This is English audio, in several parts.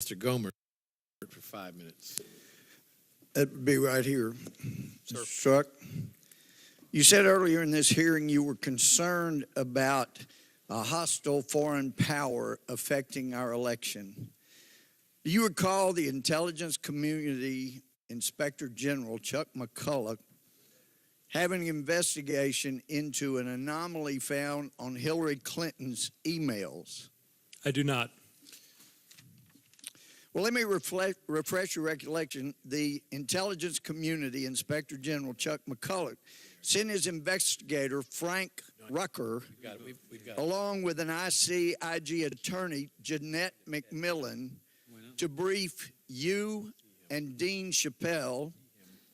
Mr. Gohmert for 5 minutes. That'd be right here. Sir. Strzok, you said earlier in this hearing you were concerned about a hostile foreign power affecting our election. Do you recall the Intelligence Community Inspector General, Chuck McCulloch, having an investigation into an anomaly found on Hillary Clinton's emails? I do not. Well, let me refresh your recollection. The Intelligence Community Inspector General, Chuck McCulloch, sent his investigator, Frank Rucker, along with an ICIG attorney, Jeanette McMillan, to brief you and Dean Chappelle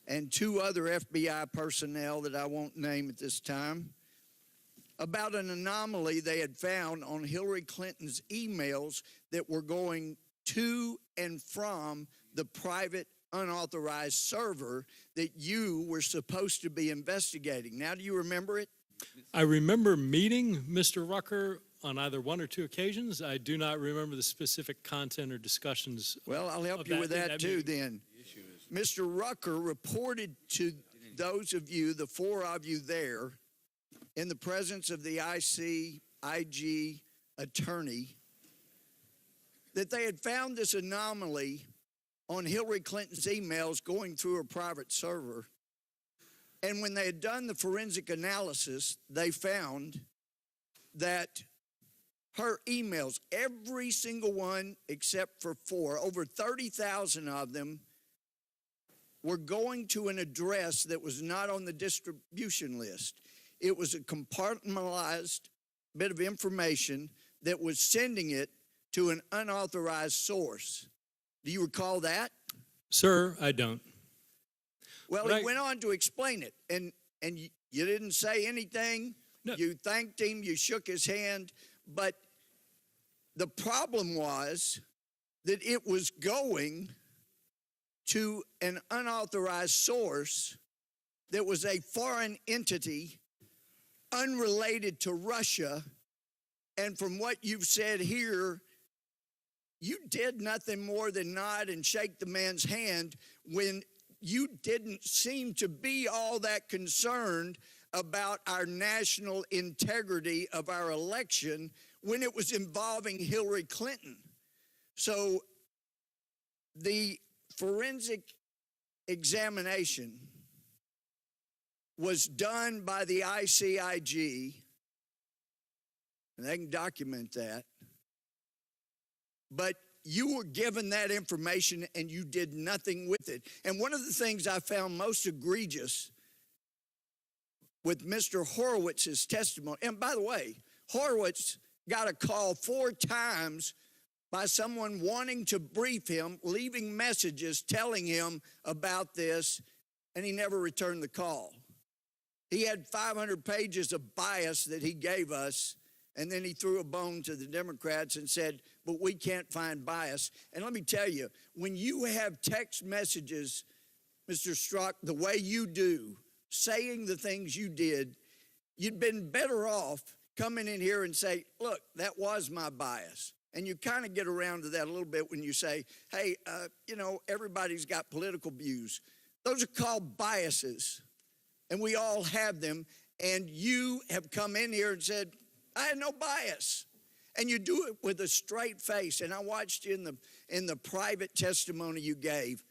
and two other FBI personnel that I won't name at this time about an anomaly they had found on Hillary Clinton's emails that were going to and from the private unauthorized server that you were supposed to be investigating. Now, do you remember it? I remember meeting Mr. Rucker on either one or two occasions. I do not remember the specific content or discussions. Well, I'll help you with that too then. Mr. Rucker reported to those of you, the four of you there, in the presence of the ICIG attorney, that they had found this anomaly on Hillary Clinton's emails going through her private server. And when they had done the forensic analysis, they found that her emails, every single one except for four, over 30,000 of them, were going to an address that was not on the distribution list. It was a compartmentalized bit of information that was sending it to an unauthorized source. Do you recall that? Sir, I don't. Well, he went on to explain it, and you didn't say anything. No. You thanked him, you shook his hand, but the problem was that it was going to an unauthorized source that was a foreign entity unrelated to Russia. And from what you've said here, you did nothing more than nod and shake the man's hand when you didn't seem to be all that concerned about our national integrity of our election when it was involving Hillary Clinton. So the forensic examination was done by the ICIG, and they can document that. But you were given that information and you did nothing with it. And one of the things I found most egregious with Mr. Horowitz's testimony, and by the way, Horowitz got a call 4 times by someone wanting to brief him, leaving messages telling him about this, and he never returned the call. He had 500 pages of bias that he gave us, and then he threw a bone to the Democrats and said, but we can't find bias. And let me tell you, when you have text messages, Mr. Strzok, the way you do, saying the things you did, you'd been better off coming in here and say, look, that was my bias. And you kind of get around to that a little bit when you say, hey, everybody's got political views. Those are called biases, and we all have them. And you have come in here and said, I had no bias. And you do it with a straight face. And I watched you in the private testimony you gave.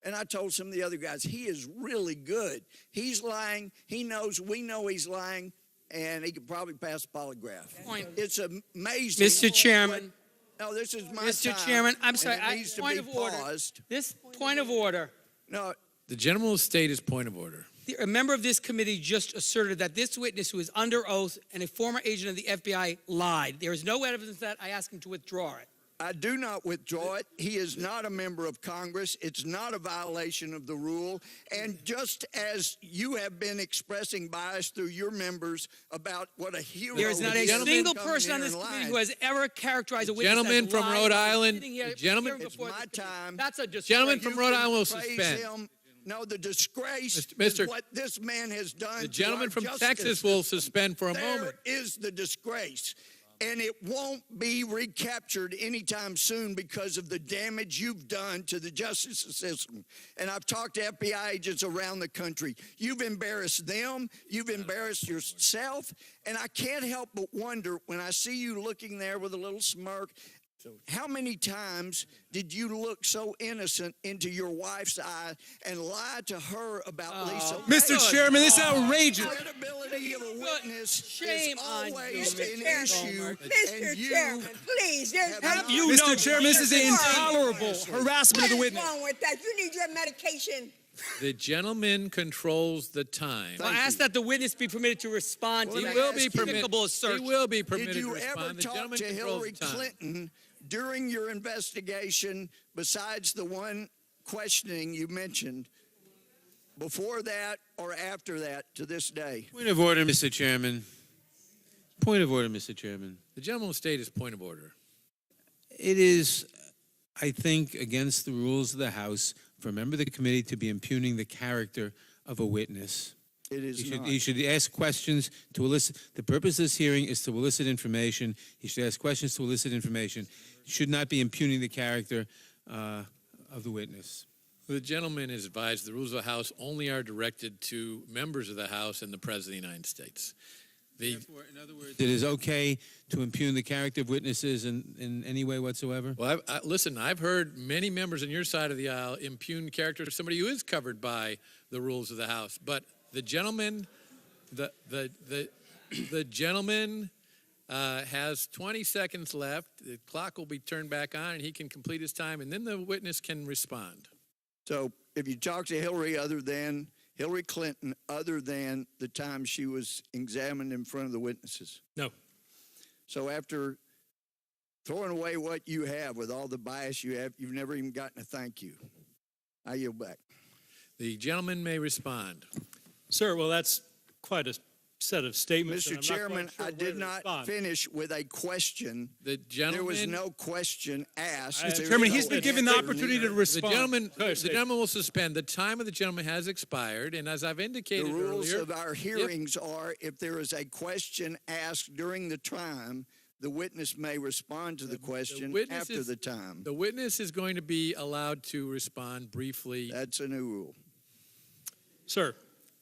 And I told some of the other guys, he is really good. He's lying. He knows, we know he's lying. And he could probably pass a polygraph. It's amazing. Mr. Chairman. No, this is my Mr. time, Chairman, I'm sorry. and it needs to Point be of order. paused. This point of order. No, The gentleman will state his point of order. A member of this committee just asserted that this witness, who is under oath and a former agent of the FBI, lied. There is no evidence that. I ask him to withdraw it. I do not withdraw it. He is not a member of Congress. It's not a violation of the rule. And just as you have been expressing bias through your members about what a hero There is not a single person on this committee who has ever characterized a witness Gentleman as from lying. Rhode Island, Sitting here, gentleman- appearing It's before my this committee. time. That's a disgrace. Gentleman from Rhode Island will praise suspend. him. No, the disgrace Mr. is what this man has done. The to gentleman our from justice Texas will system. suspend for a There moment. is the disgrace. And it won't be recaptured anytime soon because of the damage you've done to the justice system. And I've talked to FBI agents around the country. You've embarrassed them. You've embarrassed yourself. And I can't help but wonder when I see you looking there with a little smirk, how many times did you look so innocent into your wife's eye and lie to her about Lisa? Mr. Chairman, this is outrageous. Credibility of a witness Shame is on you, always Mr. an Chairman. issue. Mr. And you Chairman, please, there's have you Mr. know- Chairman, this is intolerable harassment of the what is witness. wrong with that? You need your medication. The gentleman controls the time. Well, I ask that the witness be permitted to respond to Well, He let that me will be ask you- despicable permitted. search. He will be Did permitted to you ever respond. The talk gentleman to controls Hillary the time. Clinton during your investigation, besides the one questioning you mentioned, before that or after that to this day? Point of order, Mr. Chairman. Point of order, Mr. Chairman. The gentleman will state his point of order. It is, I think, against the rules of the House for a member of the committee to be impugning the character of a witness. It is not. He should ask questions to elicit. The purpose of this hearing is to elicit information. He should ask questions to elicit information. He should not be impugning the character of the witness. The gentleman is advised the rules of the House only are directed to members of the House and the President of the United States. Therefore, in other words, it is okay to impugn the character of witnesses in any way whatsoever? Well, listen, I've heard many members on your side of the aisle impugn character of somebody who is covered by the rules of the House. But the gentleman, the gentleman has 20 seconds left. The clock will be turned back on, and he can complete his time, and then the witness can respond. So if you talk to Hillary Clinton, other than the time she was examined in front of the witnesses. No. So after throwing away what you have with all the bias you have, you've never even gotten a thank you. I yield back. The gentleman may respond. Sir, well, that's quite a set of statements. and Mr. I'm not quite Chairman, sure I where did to not respond. finish with a question. The gentleman, There was no question asked. Mr. There Chairman, is he's no been given the answer opportunity to neither. the respond. gentleman will suspend. The time of the gentleman has expired, and as I've indicated The rules earlier, of our hearings are if there is a question asked during the time, the witness may respond to the question witness after is- the time. the witness is going to be allowed to respond briefly. That's a new rule. Sir,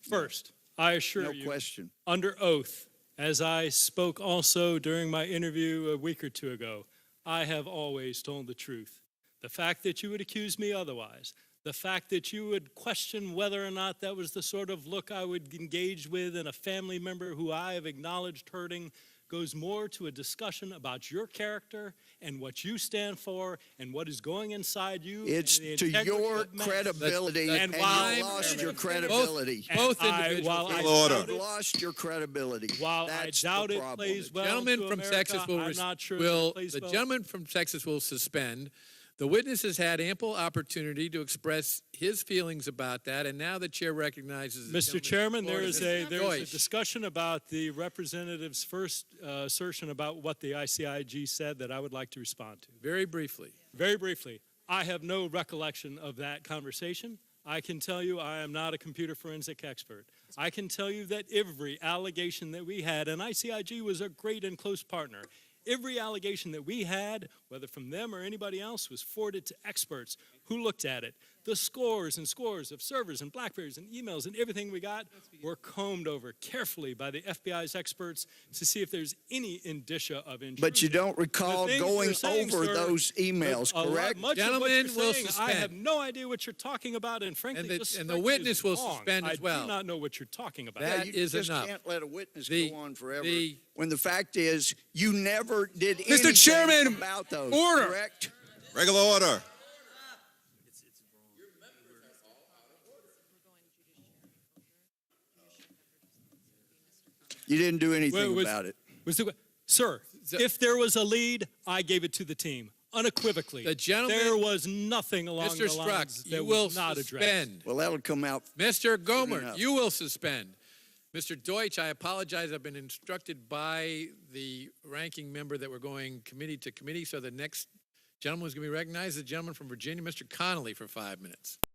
first, I assure No you, question. under oath, as I spoke also during my interview a week or two ago, I have always told the truth. The fact that you would accuse me otherwise, the fact that you would question whether or not that was the sort of look I would engage with in a family member who I have acknowledged hurting, goes more to a discussion about your character and what you stand for and what is going inside you. It's and the to integrity your of man. credibility, And and while- you lost your Both- credibility. And Both I- individuals. while I Order. doubt You've it- lost your credibility. While That's I doubt the it problem. plays well Gentleman to from America, Texas will I'm not sure the gentleman from Texas will suspend. The witness has had ample opportunity to express his feelings about that, and now the chair recognizes the Mr. gentleman's Chairman, support there of is Mr. a Deutsch. discussion about the representative's first assertion about what the ICIG said that I would like to respond to. Very briefly. Very briefly, I have no recollection of that conversation. I can tell you I am not a computer forensic expert. I can tell you that every allegation that we had, and ICIG was a great and close partner, every allegation that we had, whether from them or anybody else, was forwarded to experts who looked at it. The scores and scores of servers and BlackBerries and emails and everything we got were combed over carefully by the FBI's experts to see if there's any indicia of intrusion. But you don't recall The things going you're saying, over sir, those emails, a lot- correct? Much Gentlemen of what you're will saying, I suspend. have no idea what you're talking about, and frankly, And the- just and the frankly witness is will wrong. suspend as I well. do not know what you're talking about. That you is just enough. can't let a witness The- go on forever. the- when the fact is, you never did Mr. anything Chairman, about those. order. Correct? Regular order. You didn't do anything was- about it. Sir, if there was a lead, I gave it to the team, unequivocally. The gentleman- there was nothing along Mr. the Strzok, lines you that will was not addressed. suspend. Well, that'll come out. Mr. enough. Gohmert, you will suspend. Mr. Deutsch, I apologize. I've been instructed by the ranking member that we're going committee to committee, so the next gentleman who's going to be recognized is the gentleman from Virginia, Mr. Connolly, for 5 minutes.